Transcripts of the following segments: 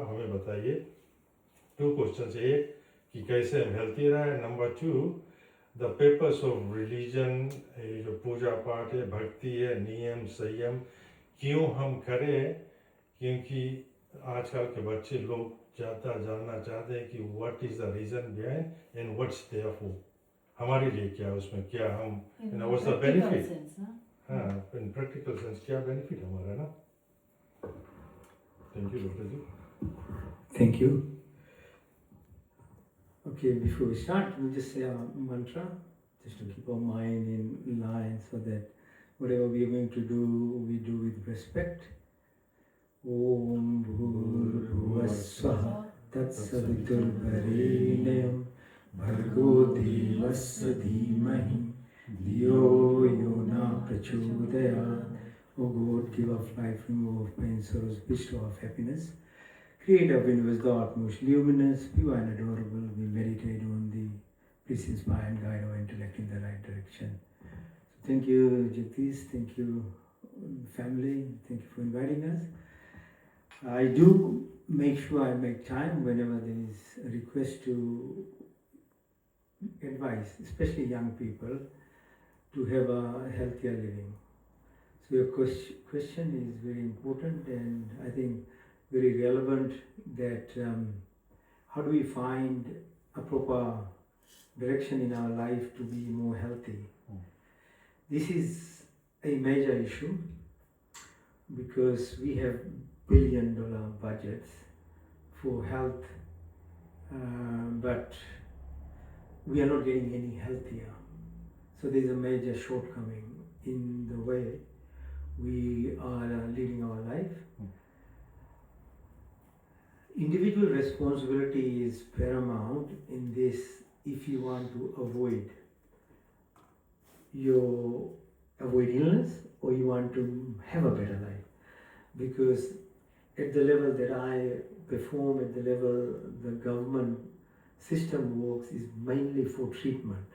आप हमें बताइए। 2 क्वेश्चन, एक कि कैसे हम हेल्थी रहे, number 2 the purpose of religion, ये जो पूजा पाठ है, भक्ति है, नियम संयम क्यों हम करें, क्योंकि आजकल के बच्चे लोग ज़्यादा जानना चाहते हैं कि what is the reason behind and what's there for, हमारे लिए क्या उसमें, क्या हम व्हाट्स द बेनिफिट। हाँ, इन प्रैक्टिकल सेंस क्या बेनिफिट हमारा ना। Thank you doctor ji. Thank you. Okay, before we start, we'll just say our mantra, just to keep our mind in line so that whatever we are going to do, we do with respect. Om Bhurvasvaha Tatsaviturvarenyam Bhargo Devasya Dhimahi Dhiyo Yona Prachodayat. O God, give of life, remove of pain, sorrows, bestow of happiness. Creator of universe, the utmost luminous, pure and adorable, we meditate on the please inspire and guide our intellect in the right direction. So thank you, Jagdish, thank you, family, thank you for inviting us. I do make sure I make time whenever there is a request to advise, especially young people, to have a healthier living. So your question is very important and I think very relevant, that how do we find a proper direction in our life to be more healthy. This is a major issue because we have billion-dollar budgets for health, but we are not getting any healthier. So there is a major shortcoming in the way we are living our life. Individual responsibility is paramount in this if you want to avoid illness or you want to have a better life. Because at the level that I perform, at the level the government system works is mainly for treatment.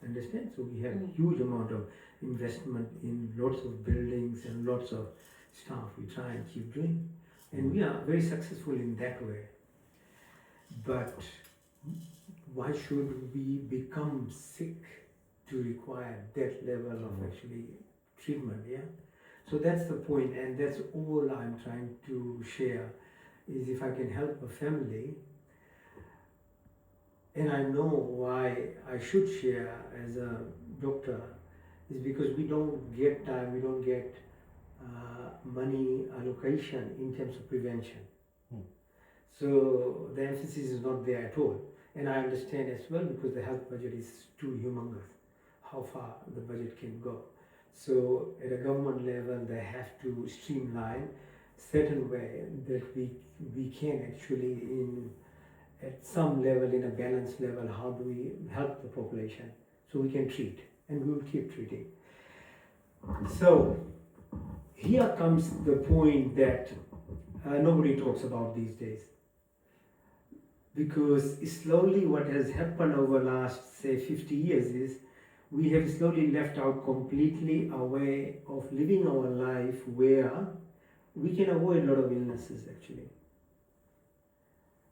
Understand? So we have huge amount of investment in lots of buildings and lots of stuff we try and keep doing. And we are very successful in that way. But why should we become sick to require that level of actually treatment, yeah? So that's the point, and that's all I'm trying to share, is if I can help a family, and I know why I should share as a doctor, is because we don't get time, we don't get money allocation in terms of prevention. So the emphasis is not there at all. And I understand as well because the health budget is too humongous, how far the budget can go. So at a government level, they have to streamline certain way that we can actually at some level, in a balanced level, how do we help the population so we can treat, and we will keep treating. So here comes the point that nobody talks about these days. Because slowly what has happened over last, say, 50 years is we have slowly left out completely a way of living our life where we can avoid a lot of illnesses actually.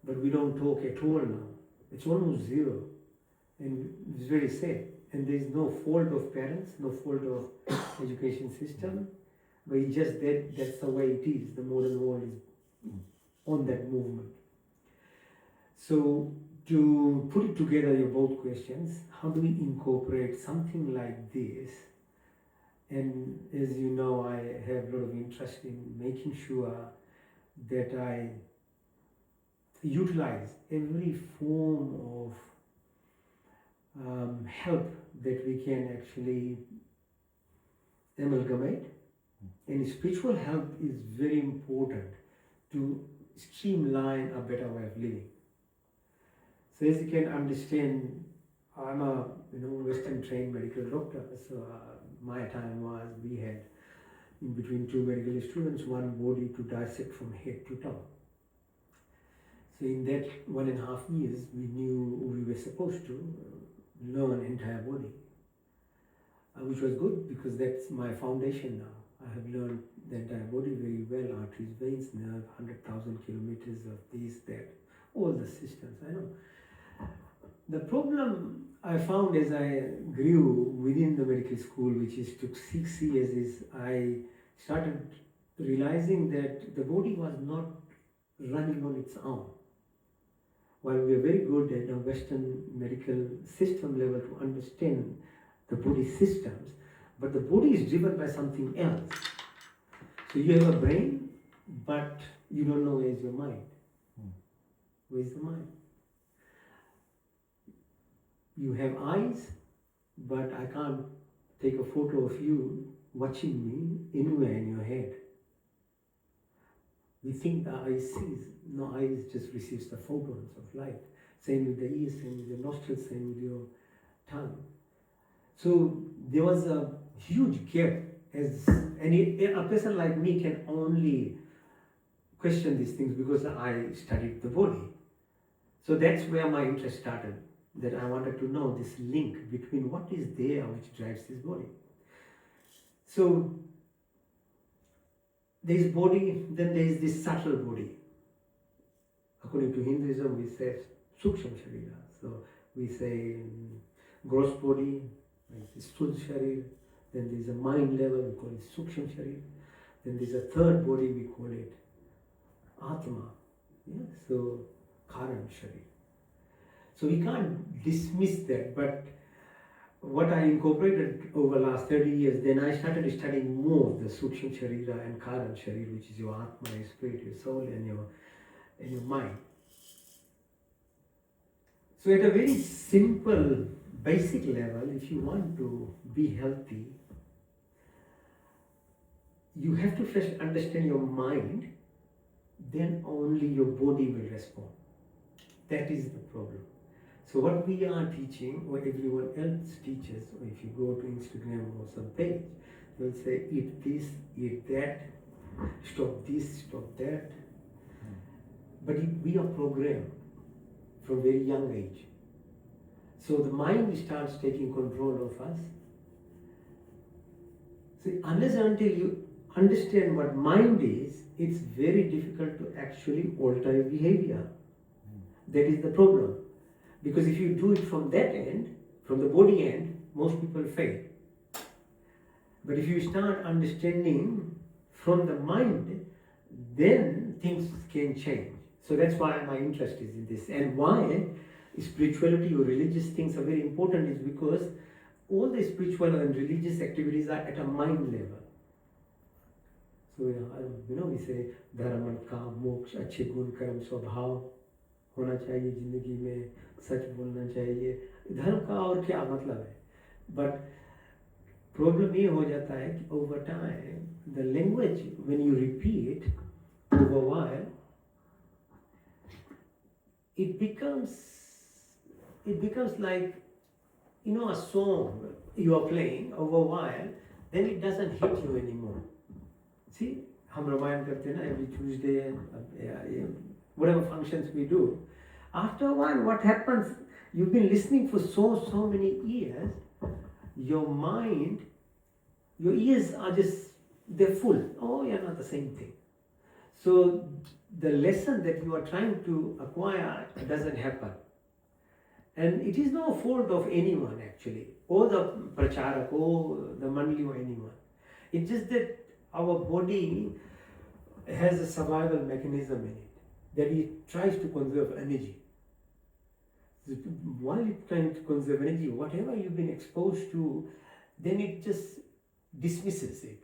But we don't talk at all now. It's almost zero. And it's very sad. And there's no fault of parents, no fault of education system, but it's just that's the way it is. The modern world is on that movement. So to put it together, your both questions, how do we incorporate something like this? And as you know, I have a lot of interest in making sure that I utilize every form of help that we can actually amalgamate. And spiritual health is very important to streamline a better way of living. So as you can understand, I'm a Western trained medical doctor. So my time was we had in between two medical students one body to dissect from head to toe. So in that 1.5 years, we knew we were supposed to learn entire body, which was good because that's my foundation now. I have learned the entire body very well, arteries, veins, nerve, 100,000 kilometers of this, that, all the systems, I know. The problem I found as I grew within the medical school, which took 6 years, is I started realizing that the body was not running on its own. While we are very good at a Western medical system level to understand the body systems, but the body is driven by something else. So you have a brain, but you don't know where's your mind. Where's the mind? You have eyes, but I can't take a photo of you watching me anywhere in your head. We think the eye sees. No, eyes just receives the photons of light. Same with the ears, same with your nostrils, same with your tongue. So there was a huge gap, a person like me can only question these things because I studied the body. So that's where my interest started, that I wanted to know this link between what is there which drives this body. So there is body, then there is this subtle body. According to Hinduism, we say Sukshma Sharira. So we say gross body, like the Sthula Sharir. Then there is a mind level, we call it Sukshma Sharir. Then there is a third body, we call it Atma. Yeah? So Karan Sharir. So we can't dismiss that, but what I incorporated over the last 30 years, then I started studying more the Sukshma Sharira and Karan Sharir, which is your Atma, your spirit, your soul, and your mind. So at a very simple, basic level, if you want to be healthy, you have to first understand your mind, then only your body will respond. That is the problem. So what we are teaching, or everyone else teaches, or if you go to Instagram or some page, they'll say, eat this, eat that, stop this, stop that. But we are programmed from very young age. So the mind starts taking control of us. So unless and until you understand what mind is, it's very difficult to actually alter your behavior. That is the problem. Because if you do it from that end, from the body end, most people fail. But if you start understanding from the mind, then things can change. So that's why my interest is in this. And why spirituality or religious things are very important is because all the spiritual and religious activities are at a mind level. So, we say, dharma, काम, मोक्ष, अच्छे गुण, कर्म, स्वभाव होना चाहिए जिंदगी में, सच बोलना चाहिए. धर्म का और क्या मतलब है? But problem ये हो जाता है कि over time, the language, when you repeat over a while, it becomes like, a song you are playing over a while, then it doesn't hit you anymore. See, हम रामायण करते हैं ना, every Tuesday, whatever functions we do. After a while, what happens, you've been listening for so many years, your mind, your ears are just, they're full. Oh, yeah, not the same thing. So the lesson that you are trying to acquire doesn't happen. And it is no fault of anyone actually, or the pracharak, or the mandali, or anyone. It's just that our body has a survival mechanism in it, that it tries to conserve energy. While it's trying to conserve energy, whatever you've been exposed to, then it just dismisses it.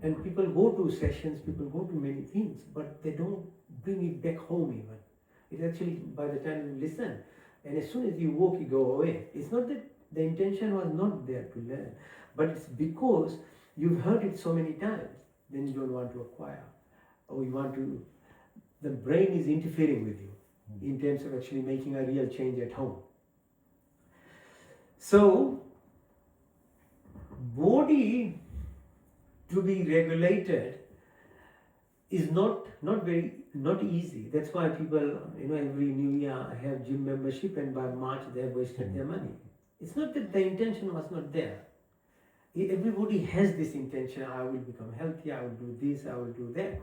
And people go to sessions, people go to many things, but they don't bring it back home even. It actually, by the time you listen, and as soon as you walk, you go away. It's not that the intention was not there to learn, but it's because you've heard it so many times, then you don't want to acquire. Or you want to, the brain is interfering with you in terms of actually making a real change at home. So, body to be regulated is not easy. That's why people, every new year have gym membership, and by March they have wasted their money. It's not that the intention was not there. everybody has this intention, I will become healthy, I will do this, I will do that.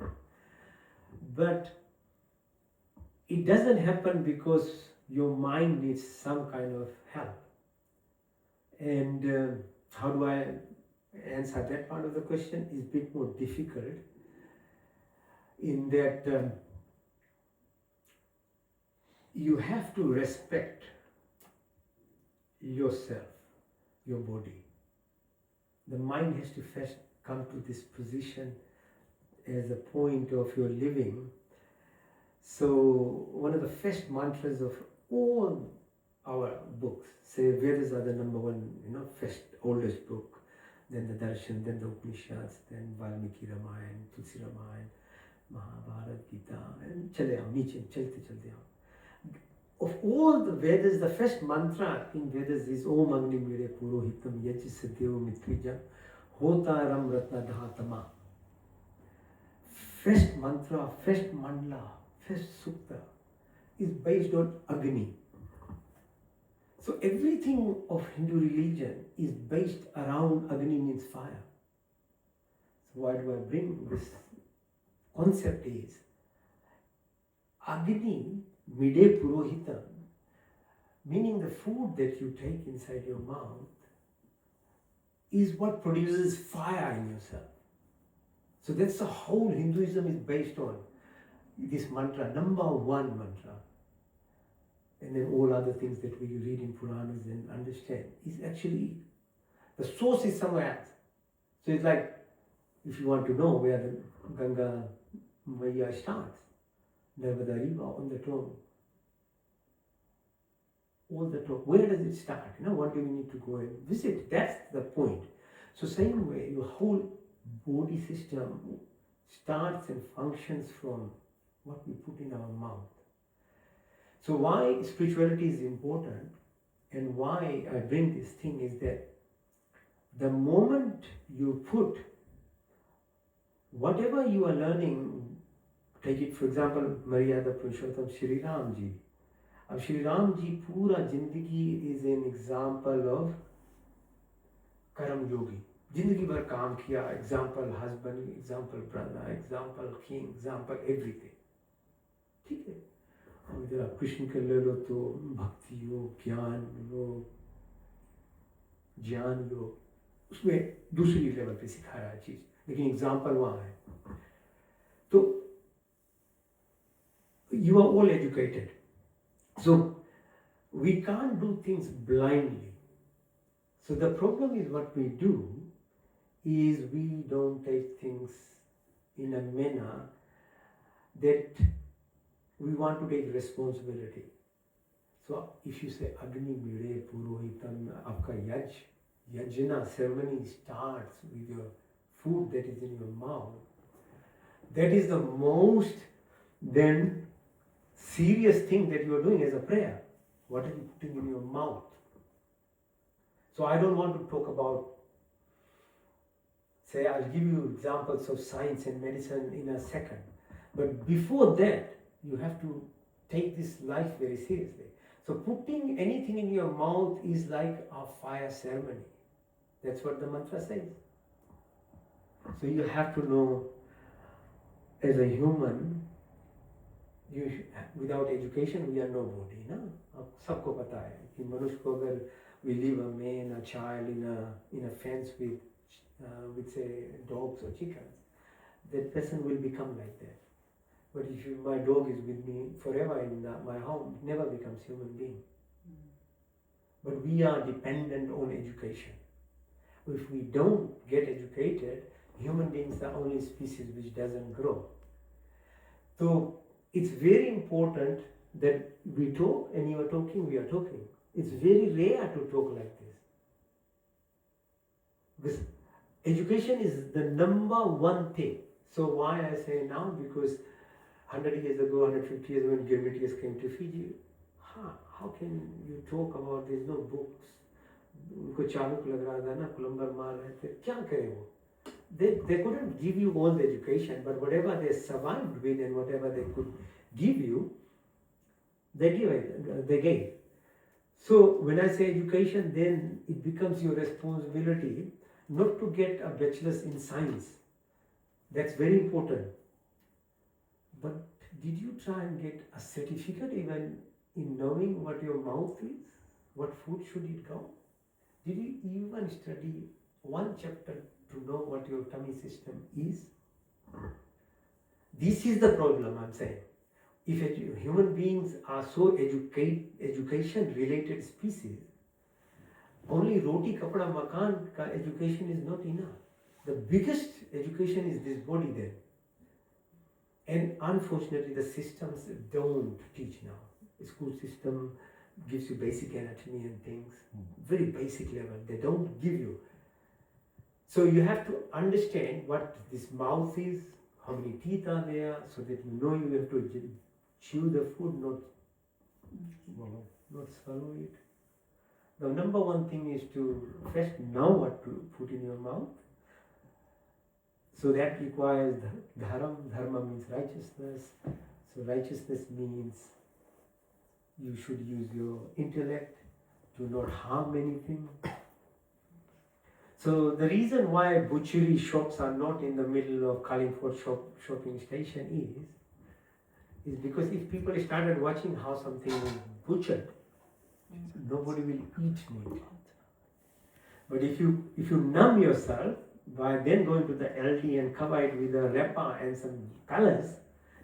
But it doesn't happen because your mind needs some kind of help. And how do I answer that part of the question? Is a bit more difficult in that you have to respect yourself, your body. The mind has to first come to this position as a point of your living. So one of the first mantras of all our books, say Vedas are the number one, first oldest book, then the Darshan, then the Upanishads, then Valmiki Ramayana, Tulsi Ramayana, Mahabharata, Gita, and chale aao, niche, chalte aao. Of all the Vedas, the first mantra in Vedas is Om Agni Mire Purohitam Yajisadeo Mitvijam Hotaram Ratna Dhaatama. First mantra, first mandala, first sukta is based on Agni. So everything of Hindu religion is based around Agni, means fire. So why do I bring this concept is Agni Mide Purohitam, meaning the food that you take inside your mouth is what produces fire in yourself. So that's the whole Hinduism is based on, this mantra, number one mantra. And then all other things that we read in Puranas and understand is actually, the source is somewhere else. So it's like, if you want to know where the Ganga Maya starts, Narmada River on the throne. All the talk, where does it start? What do we need to go and visit? That's the point. So same way, your whole body system starts and functions from what we put in our mouth. So why spirituality is important and why I bring this thing is that the moment you put whatever you are learning, take it for example, Maryada Purushottam Shri Ram Ji. Shri Ram Ji pura jindagi is an example of Karam Yogi. Jindagi bhar kaam kiya, example husband, example brother, example king, example everything. ठीक है? और इधर आप कृष्ण के ले लो तो भक्ति योग, ज्ञान योग, ज्ञान योग, उसमें दूसरी लेवल पे सिखा रहा है चीज, लेकिन एग्जाम्पल वहाँ है. तो you are all educated. So we can't do things blindly. So the problem is what we do is we don't take things in a manner that we want to take responsibility. So if you say Agni Mire Purohitam, Aapka Yajna ceremony starts with your food that is in your mouth, that is the most then serious thing that you are doing as a prayer. What are you putting in your mouth? So I don't want to talk about, say, I'll give you examples of science and medicine in a second. But before that, you have to take this life very seriously. So putting anything in your mouth is like a fire ceremony. That's what the mantra says. So you have to know, as a human, without education we are nobody. अब सबको पता है कि मनुष्य को अगर we leave a man, a child in a fence with say dogs or chickens, that person will become like that. But if my dog is with me forever in my home, it never becomes human being. But we are dependent on education. If we don't get educated, human beings are the only species which doesn't grow. So it's very important that we talk, and you are talking, we are talking. It's very rare to talk like this. Because education is the number one thing. So why I say now? Because 100 years ago, 150 years ago, when Gilbertius came to Fiji, how can you talk about, there's no books? उनको चाबुक लग रहा था ना, plumber मार रहे थे, क्या करें वो? They couldn't give you all the education, but whatever they survived with and whatever they could give you, they gave. So when I say education, then it becomes your responsibility. not to get a bachelor's in science. That's very important. But did you try and get a certificate even in knowing what your mouth is? What food should it go? Did you even study one chapter to know what your tummy system is? This is the problem I'm saying. If human beings are so education related species, only roti kapda makan ka education is not enough. The biggest education is this body then. And unfortunately the systems don't teach now. The school system gives you basic anatomy and things, very basic level, they don't give you. So you have to understand what this mouth is, how many teeth are there, so that you know you have to chew the food, not swallow it. The number one thing is to first know what to put in your mouth. So that requires dharma. Dharma means righteousness. So righteousness means you should use your intellect to not harm anything. So the reason why butchery shops are not in the middle of Carlingford shopping station is because if people started watching how something is butchered, nobody will eat meat. But if you numb yourself by then going to the LD and cover it with a wrapper and some colors,